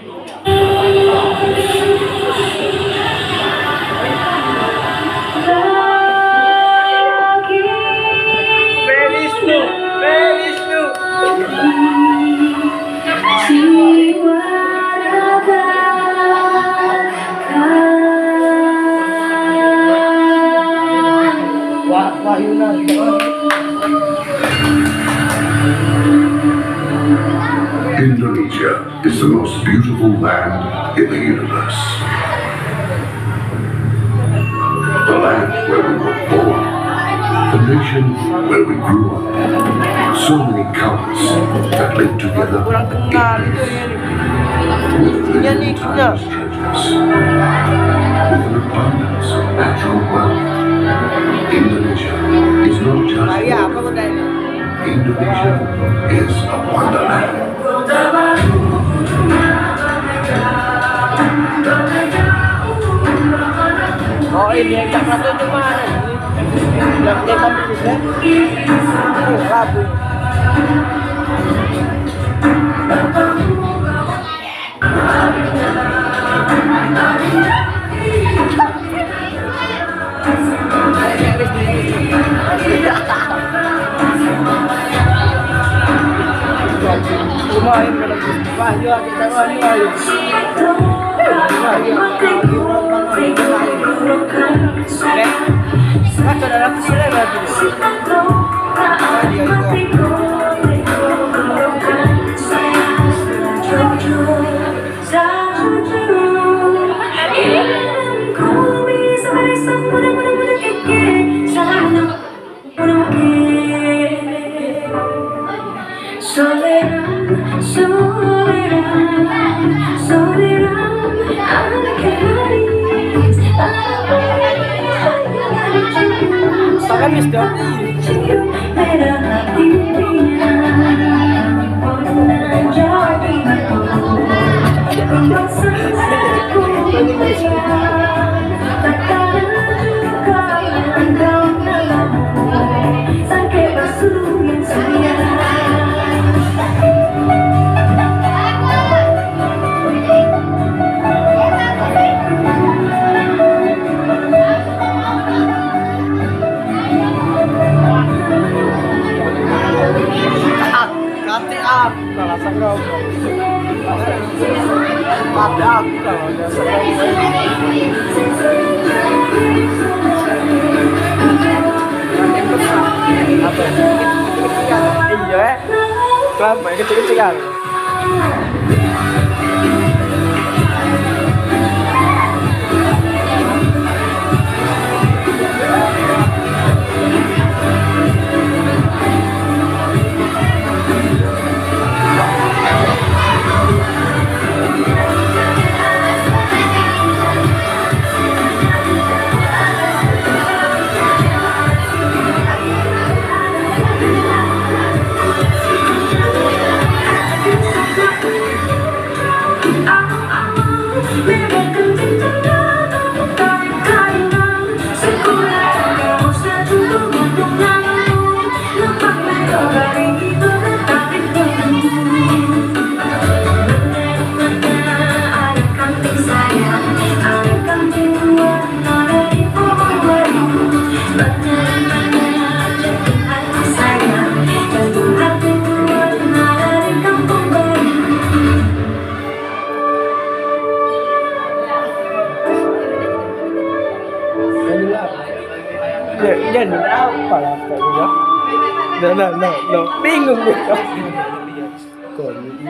Very slow, very slow. Wahyu na. Indonesia is the most beautiful land in the universe. The land where we were born, the nation where we grew up. So many colors that live together in peace. With living timeless treasures, with an abundance of natural wealth. Indonesia is not just Indonesia is a wonderland. Oh ini yang tak satu itu mana? Yang dia kampus kan? Rabu. Lumayan kalau Wahyu kita Wahyu. Tangan Miss Iya, kelapa kecil-kecilan. Jadi apa lah kok ya? Nah, bingung deh. Kok ini